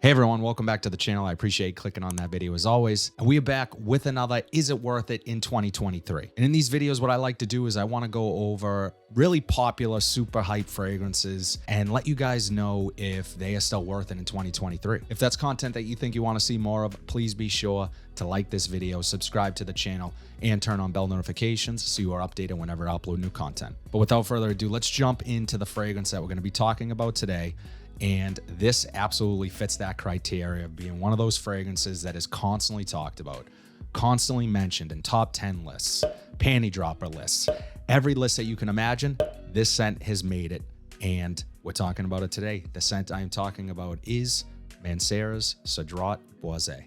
Hey everyone, welcome back to the channel. I appreciate clicking on that video as always. And we are back with another Is It Worth It in 2023. And in these videos, what I like to do is I want to go over really popular, super hype fragrances and let you guys know if they are still worth it in 2023. If that's content that you think you want to see more of, please be sure to like this video, subscribe to the channel, and turn on bell notifications so you are updated whenever I upload new content. But without further ado, let's jump into the fragrance that we're going to be talking about today. And this absolutely fits that criteria of being one of those fragrances that is constantly talked about, constantly mentioned in top 10 lists, panty dropper lists, every list that you can imagine. This scent has made it, and we're talking about it today. The scent I am talking about is Mancera's Cedrat Boise.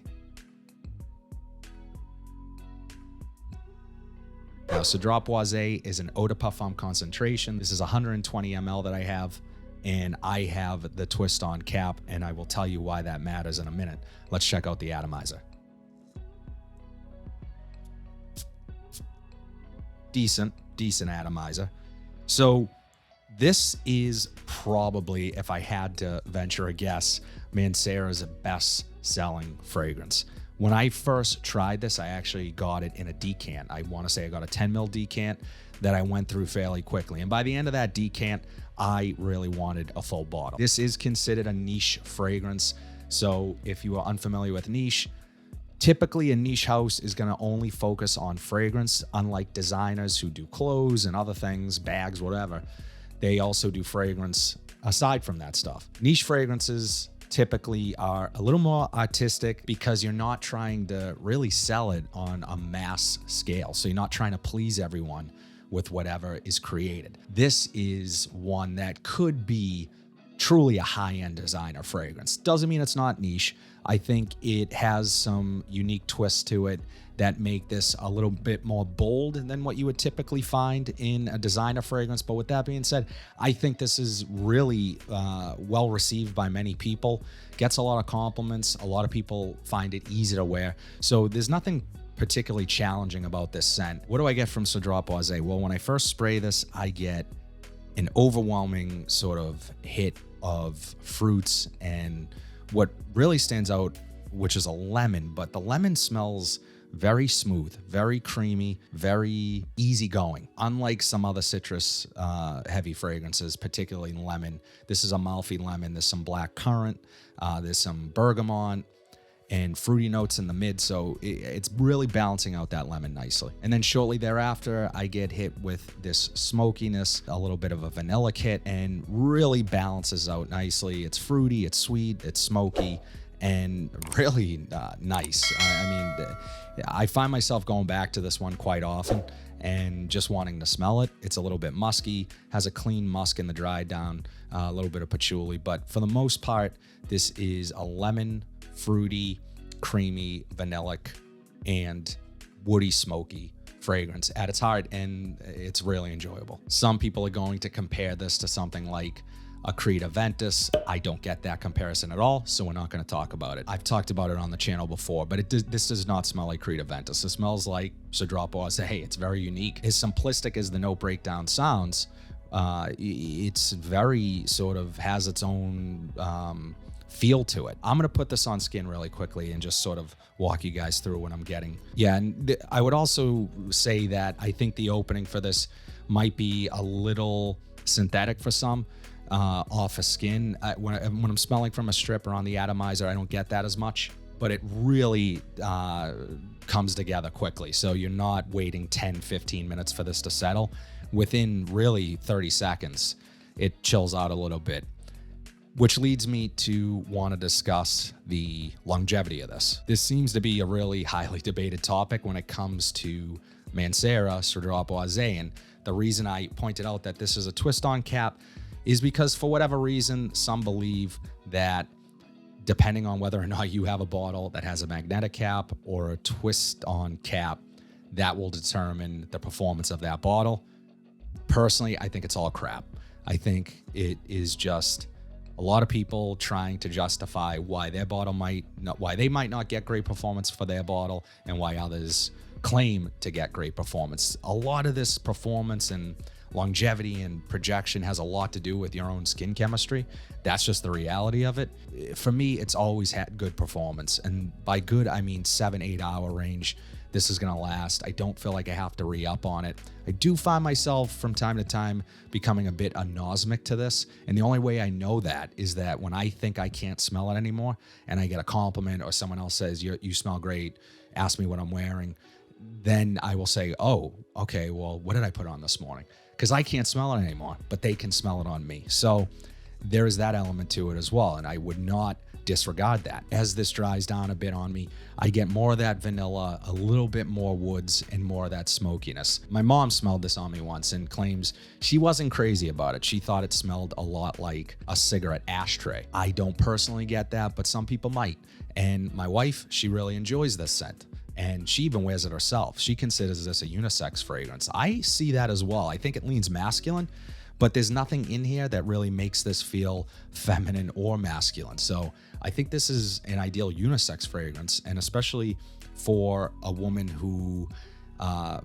Now, Cedrat Boise is an eau de parfum concentration. This is 120 ml that I have. And I have the twist on cap, and I will tell you why that matters in a minute. Let's check out the atomizer. Decent atomizer. So this is probably, if I had to venture a guess, Mancera's best selling fragrance. When I first tried this, I actually got it in a decant. I want to say I got a 10 ml decant that I went through fairly quickly. And by the end of that decant, I really wanted a full bottle. This is considered a niche fragrance. So if you are unfamiliar with niche, typically a niche house is going to only focus on fragrance, unlike designers who do clothes and other things, bags, whatever. They also do fragrance aside from that stuff. Niche fragrances typically are a little more artistic because you're not trying to really sell it on a mass scale. So you're not trying to please everyone with whatever is created. This is one that could be truly a high-end designer fragrance. Doesn't mean it's not niche. I think it has some unique twists to it that make this a little bit more bold than what you would typically find in a designer fragrance. But with that being said, I think this is really well received by many people. Gets a lot of compliments. A lot of people find it easy to wear. So there's nothing particularly challenging about this scent. What do I get from Cedrat Boise? Well, when I first spray this, I get an overwhelming sort of hit of fruits and what really stands out, which is a lemon, but the lemon smells very smooth, very creamy, very easygoing. Unlike some other citrus heavy fragrances, particularly lemon, this is a mouthy lemon. There's some black currant, there's some bergamot, and fruity notes in the mid, so it's really balancing out that lemon nicely. And then shortly thereafter, I get hit with this smokiness, a little bit of a vanilla kit, and really balances out nicely. It's fruity, it's sweet, it's smoky, and really nice. I mean, I find myself going back to this one quite often and just wanting to smell it. It's a little bit musky, has a clean musk in the dry down, a little bit of patchouli, but for the most part, this is a lemon, fruity, creamy, vanillic, and woody, smoky fragrance at its heart, and it's really enjoyable. Some people are going to compare this to something like a Creed Aventus. I don't get that comparison at all, so we're not going to talk about it. I've talked about it on the channel before, but this does not smell like Creed Aventus. It smells like Cedrat Boise. Hey, it's very unique. As simplistic as the note breakdown sounds, it's very sort of has its own feel to it. I'm going to put this on skin really quickly and just sort of walk you guys through what I'm getting. Yeah, and I would also say that I think the opening for this might be a little synthetic for some off of skin. When I'm smelling from a strip or on the atomizer, I don't get that as much, but it really comes together quickly. So you're not waiting 10, 15 minutes for this to settle. Within really 30 seconds, it chills out a little bit. Which leads me to want to discuss the longevity of this. This seems to be a really highly debated topic when it comes to Mancera Cedrat Boise. And the reason I pointed out that this is a twist on cap is because for whatever reason, some believe that depending on whether or not you have a bottle that has a magnetic cap or a twist on cap, that will determine the performance of that bottle. Personally, I think it's all crap. I think it is just a lot of people trying to justify why their bottle why they might not get great performance for their bottle and why others claim to get great performance. A lot of this performance and longevity and projection has a lot to do with your own skin chemistry. That's just the reality of it. For me, it's always had good performance. And by good, I mean 7-8 hour range. This is going to last. I don't feel like I have to re-up on it. I do find myself from time to time becoming a bit anosmic to this. And the only way I know that is that when I think I can't smell it anymore and I get a compliment or someone else says, you smell great, ask me what I'm wearing, then I will say, oh, okay, well, what did I put on this morning? Because I can't smell it anymore, but they can smell it on me. So there is that element to it as well. And I would not disregard that. As this dries down a bit on me, I get more of that vanilla, a little bit more woods, and more of that smokiness. My mom smelled this on me once and claims she wasn't crazy about it. She thought it smelled a lot like a cigarette ashtray. I don't personally get that, but some people might. And my wife, she really enjoys this scent. And she even wears it herself. She considers this a unisex fragrance. I see that as well. I think it leans masculine, but there's nothing in here that really makes this feel feminine or masculine. So I think this is an ideal unisex fragrance, and especially for a woman who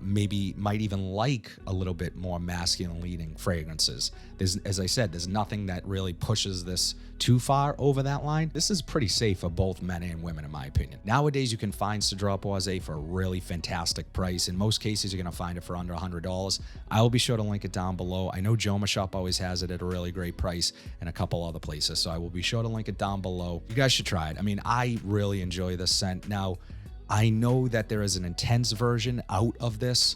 maybe might even like a little bit more masculine leading fragrances. As I said, there's nothing that really pushes this too far over that line. This is pretty safe for both men and women, in my opinion. Nowadays, you can find Cedrat Boise for a really fantastic price. In most cases, you're going to find it for under $100. I will be sure to link it down below. I know Jomashop always has it at a really great price and a couple other places, so I will be sure to link it down below. You guys should try it. I mean, I really enjoy this scent. Now, I know that there is an intense version out of this,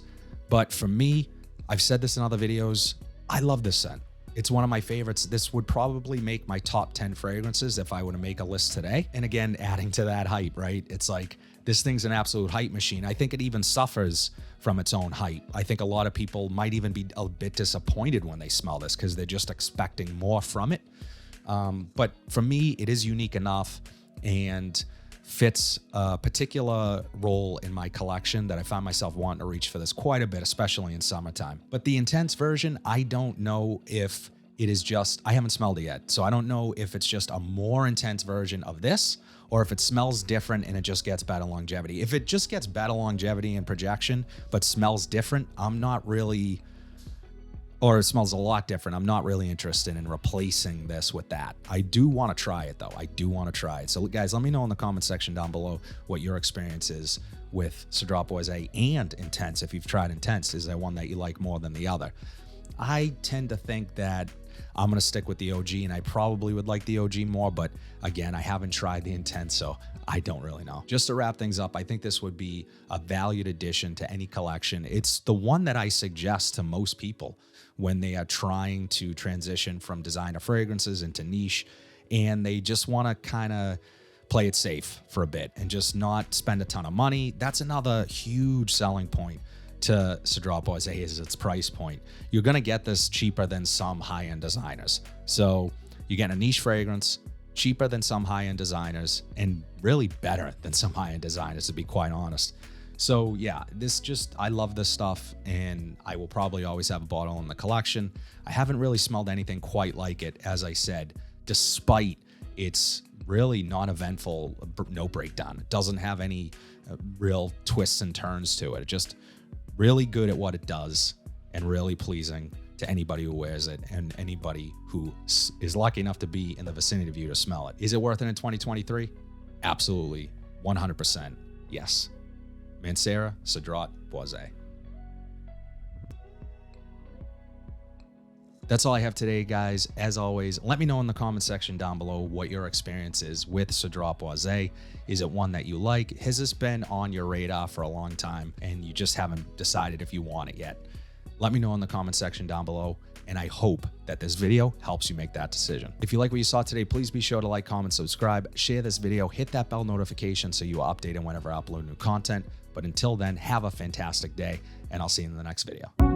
but for me, I've said this in other videos, I love this scent. It's one of my favorites. This would probably make my top 10 fragrances if I were to make a list today. And again, adding to that hype, right? It's like, this thing's an absolute hype machine. I think it even suffers from its own hype. I think a lot of people might even be a bit disappointed when they smell this because they're just expecting more from it. But for me, it is unique enough and fits a particular role in my collection that I find myself wanting to reach for this quite a bit, especially in summertime. But the intense version, I don't know if it is just, I haven't smelled it yet, so I don't know if it's just a more intense version of this or if it smells different and it just gets better longevity. If it just gets better longevity and projection, but smells different, I'm not really, or it smells a lot different, I'm not really interested in replacing this with that. I do want to try it though. I do want to try it. So guys, let me know in the comment section down below what your experience is with Cedrat Boise and Intense. If you've tried Intense, is there one that you like more than the other? I tend to think that I'm going to stick with the OG, and I probably would like the OG more, but again, I haven't tried the Intense, so I don't really know. Just to wrap things up, I think this would be a valued addition to any collection. It's the one that I suggest to most people when they are trying to transition from designer fragrances into niche, and they just want to kind of play it safe for a bit and just not spend a ton of money. That's another huge selling point to Cedrat Boise is its price point. You're going to get this cheaper than some high-end designers. So you get a niche fragrance, cheaper than some high-end designers, and really better than some high-end designers, to be quite honest. So yeah, I love this stuff, and I will probably always have a bottle in the collection. I haven't really smelled anything quite like it, as I said, despite its really non-eventful note breakdown. It doesn't have any real twists and turns to it. It just really good at what it does and really pleasing to anybody who wears it and anybody who is lucky enough to be in the vicinity of you to smell it. Is it worth it in 2023? Absolutely. 100% yes. Mancera Cedrat Boise. That's all I have today, guys. As always, let me know in the comment section down below what your experience is with Cedrat Boise. Is it one that you like? Has this been on your radar for a long time and you just haven't decided if you want it yet? Let me know in the comment section down below, and I hope that this video helps you make that decision. If you like what you saw today, please be sure to like, comment, subscribe, share this video, hit that bell notification so you are updated whenever I upload new content. But until then, have a fantastic day, and I'll see you in the next video.